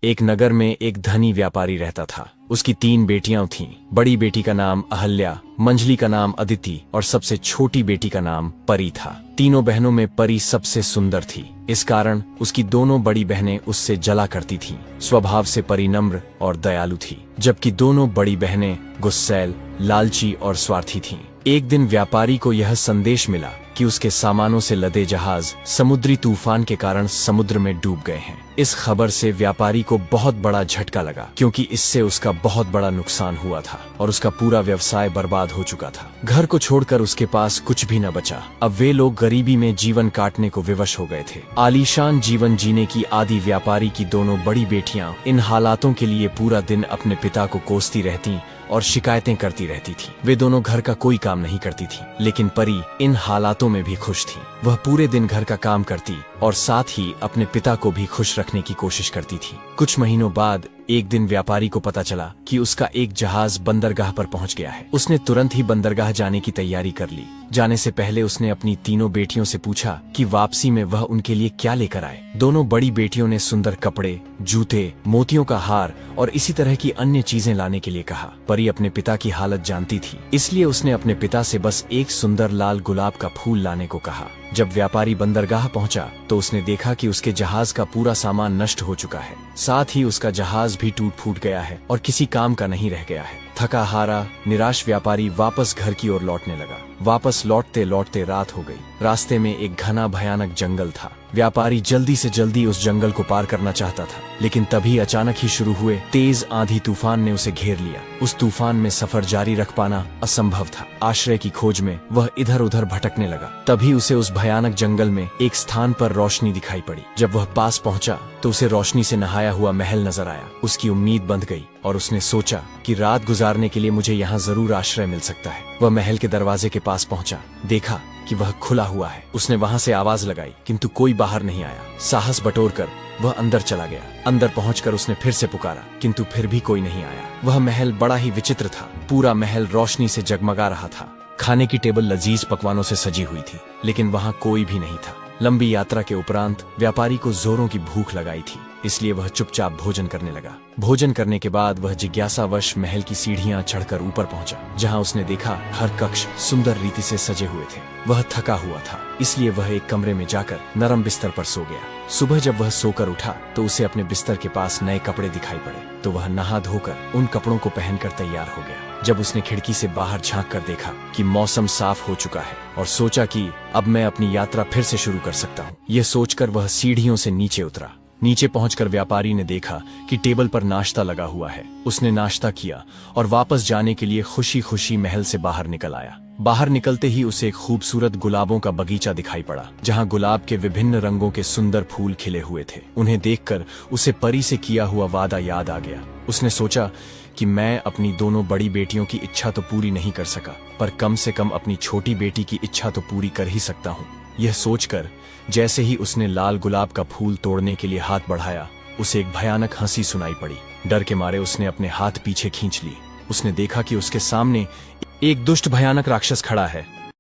एक नगर में एक धनी व्यापारी रहता था। उसकी 3 बेटियां थीं। बड़ी बेटी का नाम अहल्या, मंझली का नाम अदिति और सबसे छोटी बेटी का नाम परी था। तीनों बहनों में परी सबसे सुंदर थी। इस कारण उसकी दोनों बड़ी बहनें उससे जला करती थीं। स्वभाव से परी नम्र और दयालु थी, जबकि दोनों बड़ी बहनें गुस्सैल, लालची और स्वार्थी थीं। एक दिन व्यापारी को यह संदेश मिला कि उसके सामानों से लदे जहाज समुद्री तूफान के कारण समुद्र में डूब गए हैं। इस खबर से व्यापारी को बहुत बड़ा झटका लगा, क्योंकि इससे उसका बहुत बड़ा नुकसान हुआ था और उसका पूरा व्यवसाय बर्बाद हो चुका था। घर को छोड़कर उसके पास कुछ भी न बचा। अब वे लोग गरीबी में जीवन काटने को विवश हो गए थे। आलीशान जीवन जीने की आदि व्यापारी की दोनों बड़ी बेटियां इन हालातों के लिए पूरा दिन अपने पिता को कोसती रहती और शिकायतें करती रहती थी। वे दोनों घर का कोई काम नहीं करती थी, लेकिन परी इन हालातों में भी खुश थी। वह पूरे दिन घर का काम करती और साथ ही अपने पिता को भी खुश रखने की कोशिश करती थी। कुछ महीनों बाद एक दिन व्यापारी को पता चला कि उसका एक जहाज बंदरगाह पर पहुंच गया है। उसने तुरंत ही बंदरगाह जाने की तैयारी कर ली। जाने से पहले उसने अपनी तीनों बेटियों से पूछा कि वापसी में वह उनके लिए क्या लेकर आए। दोनों बड़ी बेटियों ने सुंदर कपड़े, जूते, मोतियों का हार और इसी तरह की अन्य चीजें लाने के लिए कहा। परी अपने पिता की हालत जानती थी, इसलिए उसने अपने पिता से बस एक सुंदर लाल गुलाब का फूल लाने को कहा। जब व्यापारी बंदरगाह पहुंचा तो उसने देखा कि उसके जहाज का पूरा सामान नष्ट हो चुका है। साथ ही उसका जहाज भी टूट फूट गया है और किसी काम का नहीं रह गया है। थका हारा निराश व्यापारी वापस घर की ओर लौटने लगा। वापस लौटते लौटते रात हो गई। रास्ते में एक घना भयानक जंगल था। व्यापारी जल्दी से जल्दी उस जंगल को पार करना चाहता था, लेकिन तभी अचानक ही शुरू हुए तेज आंधी तूफान ने उसे घेर लिया। उस तूफान में सफर जारी रख पाना असंभव था। आश्रय की खोज में वह इधर उधर भटकने लगा। तभी उसे उस भयानक जंगल में एक स्थान पर रोशनी दिखाई पड़ी। जब वह पास पहुंचा तो उसे रोशनी से नहाया हुआ महल नजर आया। उसकी उम्मीद बंध गई और उसने सोचा कि रात गुजारने के लिए मुझे यहाँ जरूर आश्रय मिल सकता है। वह महल के दरवाजे के पास पहुंचा, देखा कि वह खुला हुआ है। उसने वहां से आवाज लगाई, किंतु कोई बाहर नहीं आया। साहस बटोरकर वह अंदर चला गया। अंदर पहुंचकर उसने फिर से पुकारा, किंतु फिर भी कोई नहीं आया। वह महल बड़ा ही विचित्र था। पूरा महल रोशनी से जगमगा रहा था। खाने की टेबल लजीज पकवानों से सजी हुई थी, लेकिन वहां कोई भी नहीं था। लंबी यात्रा के उपरांत व्यापारी को जोरों की भूख लगाई थी, इसलिए वह चुपचाप भोजन करने लगा। भोजन करने के बाद वह जिज्ञासावश महल की सीढ़ियां चढ़कर ऊपर पहुंचा, जहां उसने देखा हर कक्ष सुंदर रीति से सजे हुए थे। वह थका हुआ था, इसलिए वह एक कमरे में जाकर नरम बिस्तर पर सो गया। सुबह जब वह सोकर उठा तो उसे अपने बिस्तर के पास नए कपड़े दिखाई पड़े, तो वह नहा धोकर उन कपड़ों को पहनकर तैयार हो गया। जब उसने खिड़की से बाहर झांक कर देखा कि मौसम साफ हो चुका है और सोचा कि अब मैं अपनी यात्रा फिर से शुरू कर सकता हूँ। यह सोचकर वह सीढ़ियों से नीचे उतरा। नीचे पहुंचकर व्यापारी ने देखा कि टेबल पर नाश्ता लगा हुआ है। उसने नाश्ता किया और वापस जाने के लिए खुशी खुशी महल से बाहर निकल आया। बाहर निकलते ही उसे एक खूबसूरत गुलाबों का बगीचा दिखाई पड़ा, जहां गुलाब के विभिन्न रंगों के सुंदर फूल खिले हुए थे। उन्हें देखकर उसे परी से किया हुआ वादा याद आ गया। उसने सोचा कि मैं अपनी दोनों बड़ी बेटियों की इच्छा तो पूरी नहीं कर सका, पर कम से कम अपनी छोटी बेटी की इच्छा तो पूरी कर ही सकता हूँ। यह सोचकर जैसे ही उसने लाल गुलाब का फूल तोड़ने के लिए हाथ बढ़ाया, उसे एक भयानक हंसी सुनाई पड़ी। डर के मारे उसने अपने हाथ पीछे खींच लिए। उसने देखा कि उसके सामने एक दुष्ट भयानक राक्षस खड़ा है।